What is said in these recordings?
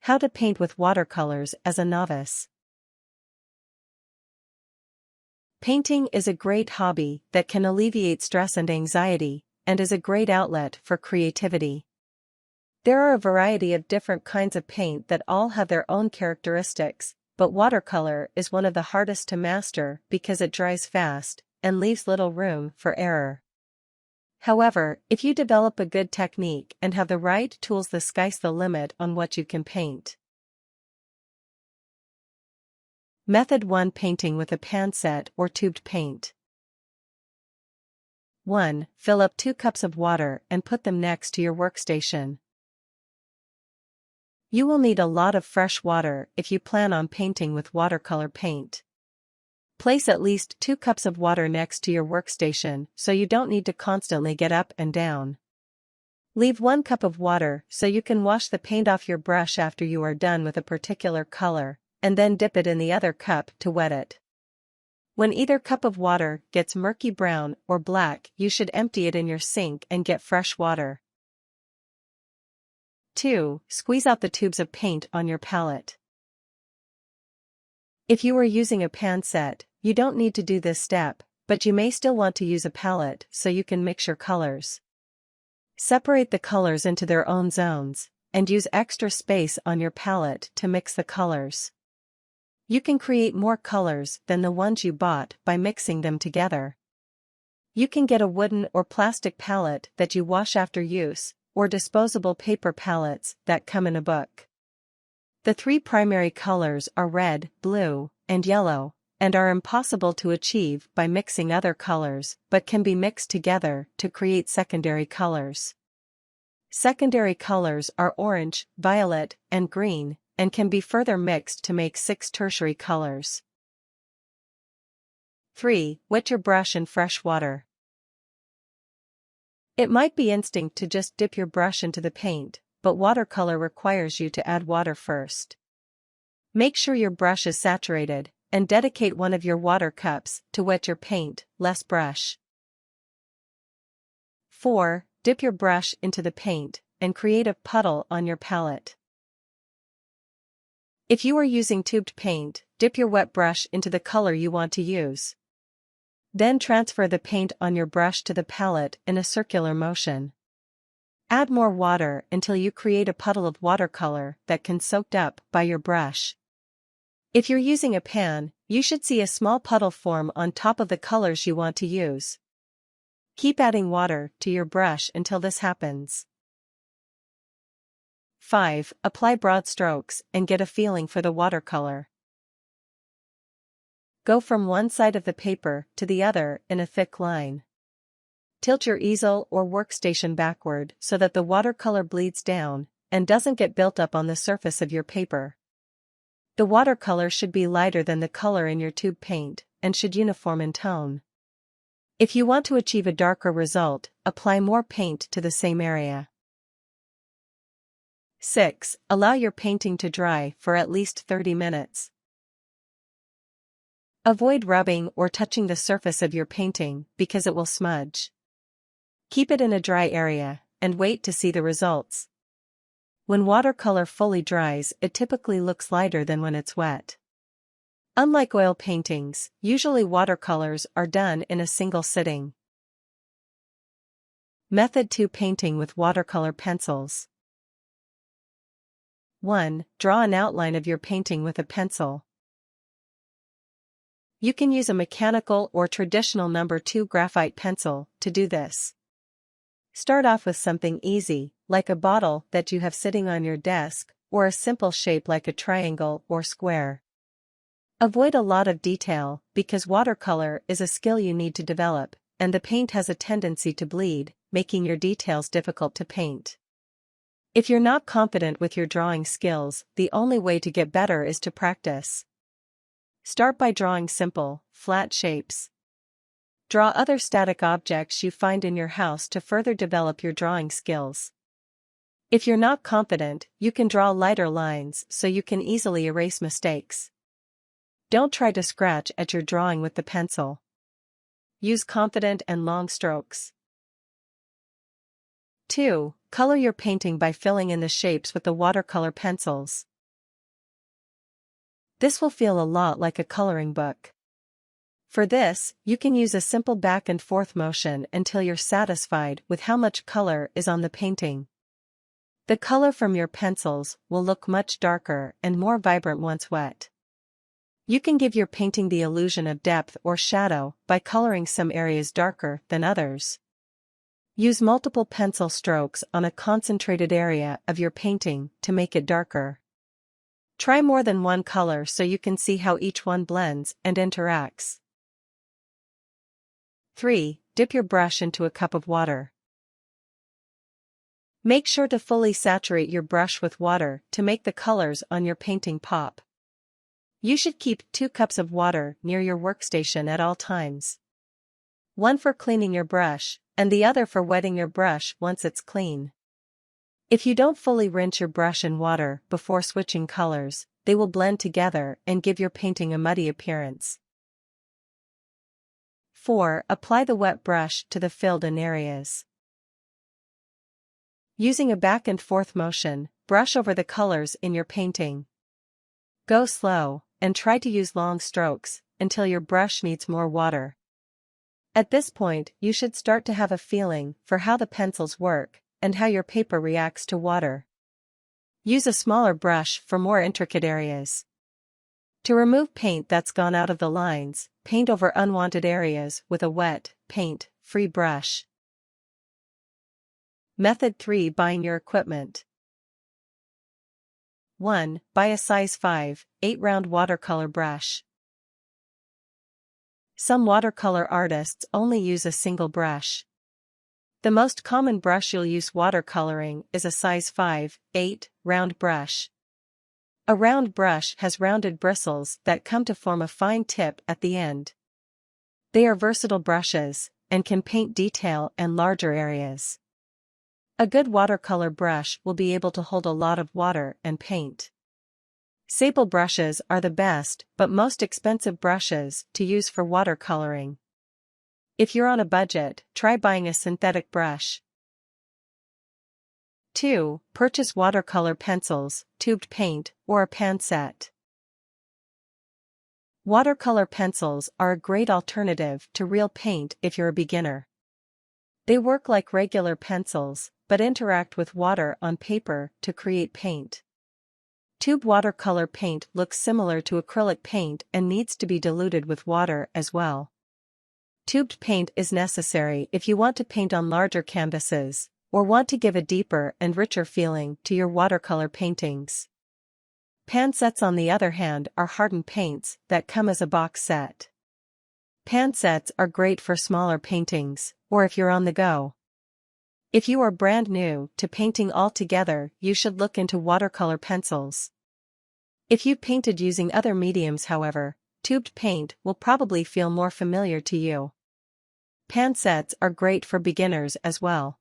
How to paint with watercolors as a novice. Painting is a great hobby that can alleviate stress and anxiety, and is a great outlet for creativity. There are a variety of different kinds of paint that all have their own characteristics, but watercolor is one of the hardest to master because it dries fast and leaves little room for error. However, if you develop a good technique and have the right tools, the sky's the limit on what you can paint. Method 1. Painting with a pan set or tubed paint. 1. Fill up 2 cups of water and put them next to your workstation. You will need a lot of fresh water if you plan on painting with watercolor paint. Place at least 2 cups of water next to your workstation so you don't need to constantly get up and down. Leave 1 cup of water so you can wash the paint off your brush after you are done with a particular color, and then dip it in the other cup to wet it. When either cup of water gets murky brown or black, you should empty it in your sink and get fresh water. 2. Squeeze out the tubes of paint on your palette. If you are using a pan set, you don't need to do this step, but you may still want to use a palette so you can mix your colors. Separate the colors into their own zones, and use extra space on your palette to mix the colors. You can create more colors than the ones you bought by mixing them together. You can get a wooden or plastic palette that you wash after use, or disposable paper palettes that come in a book. The 3 primary colors are red, blue, and yellow, and are impossible to achieve by mixing other colors, but can be mixed together to create secondary colors. Secondary colors are orange, violet, and green, and can be further mixed to make 6 tertiary colors. 3. Wet your brush in fresh water. It might be instinct to just dip your brush into the paint, but watercolor requires you to add water first. Make sure your brush is saturated, and dedicate one of your water cups to wet your paint, less brush. 4. Dip your brush into the paint, and create a puddle on your palette. If you are using tubed paint, dip your wet brush into the color you want to use. Then transfer the paint on your brush to the palette in a circular motion. Add more water until you create a puddle of watercolor that can soak up by your brush. If you're using a pan, you should see a small puddle form on top of the colors you want to use. Keep adding water to your brush until this happens. 5. Apply broad strokes and get a feeling for the watercolor. Go from one side of the paper to the other in a thick line. Tilt your easel or workstation backward so that the watercolor bleeds down and doesn't get built up on the surface of your paper. The watercolor should be lighter than the color in your tube paint and should uniform in tone. If you want to achieve a darker result, apply more paint to the same area. 6. Allow your painting to dry for at least 30 minutes. Avoid rubbing or touching the surface of your painting because it will smudge. Keep it in a dry area, and wait to see the results. When watercolor fully dries, it typically looks lighter than when it's wet. Unlike oil paintings, usually watercolors are done in a single sitting. Method 2. Painting with watercolor pencils. 1. Draw an outline of your painting with a pencil. You can use a mechanical or traditional number 2 graphite pencil to do this. Start off with something easy, like a bottle that you have sitting on your desk, or a simple shape like a triangle or square. Avoid a lot of detail, because watercolor is a skill you need to develop, and the paint has a tendency to bleed, making your details difficult to paint. If you're not confident with your drawing skills, the only way to get better is to practice. Start by drawing simple, flat shapes. Draw other static objects you find in your house to further develop your drawing skills. If you're not confident, you can draw lighter lines so you can easily erase mistakes. Don't try to scratch at your drawing with the pencil. Use confident and long strokes. 2. Color your painting by filling in the shapes with the watercolor pencils. This will feel a lot like a coloring book. For this, you can use a simple back and forth motion until you're satisfied with how much color is on the painting. The color from your pencils will look much darker and more vibrant once wet. You can give your painting the illusion of depth or shadow by coloring some areas darker than others. Use multiple pencil strokes on a concentrated area of your painting to make it darker. Try more than one color so you can see how each one blends and interacts. 3. Dip your brush into a cup of water. Make sure to fully saturate your brush with water to make the colors on your painting pop. You should keep 2 cups of water near your workstation at all times. One for cleaning your brush, and the other for wetting your brush once it's clean. If you don't fully rinse your brush in water before switching colors, they will blend together and give your painting a muddy appearance. 4. Apply the wet brush to the filled-in areas. Using a back and forth motion, brush over the colors in your painting. Go slow, and try to use long strokes, until your brush needs more water. At this point, you should start to have a feeling for how the pencils work, and how your paper reacts to water. Use a smaller brush for more intricate areas. To remove paint that's gone out of the lines, paint over unwanted areas with a wet, paint-free brush. Method 3. Buying your equipment. 1. Buy a size 5, 8-round watercolor brush. Some watercolor artists only use a single brush. The most common brush you'll use watercoloring is a size 5, 8, round brush. A round brush has rounded bristles that come to form a fine tip at the end. They are versatile brushes, and can paint detail and larger areas. A good watercolor brush will be able to hold a lot of water and paint. Sable brushes are the best but most expensive brushes to use for watercoloring. If you're on a budget, try buying a synthetic brush. 2. Purchase watercolor pencils, tubed paint, or a pan set. Watercolor pencils are a great alternative to real paint if you're a beginner. They work like regular pencils, but interact with water on paper to create paint. Tube watercolor paint looks similar to acrylic paint and needs to be diluted with water as well. Tubed paint is necessary if you want to paint on larger canvases, or want to give a deeper and richer feeling to your watercolor paintings. Pan sets, on the other hand, are hardened paints that come as a box set. Pan sets are great for smaller paintings, or if you're on the go. If you are brand new to painting altogether, you should look into watercolor pencils. If you painted using other mediums, however, tubed paint will probably feel more familiar to you. Pan sets are great for beginners as well.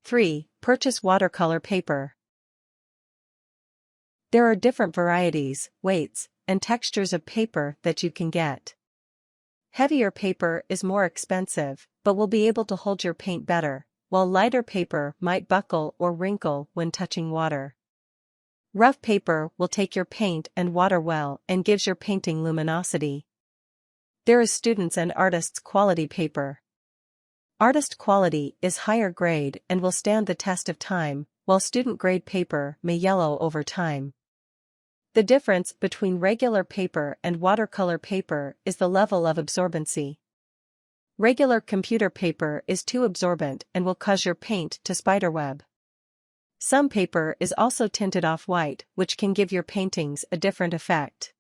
3. Purchase watercolor paper. There are different varieties, weights, and textures of paper that you can get. Heavier paper is more expensive, but will be able to hold your paint better, while lighter paper might buckle or wrinkle when touching water. Rough paper will take your paint and water well and gives your painting luminosity. There is students' and artists' quality paper. Artist quality is higher grade and will stand the test of time, while student grade paper may yellow over time. The difference between regular paper and watercolor paper is the level of absorbency. Regular computer paper is too absorbent and will cause your paint to spiderweb. Some paper is also tinted off-white, which can give your paintings a different effect.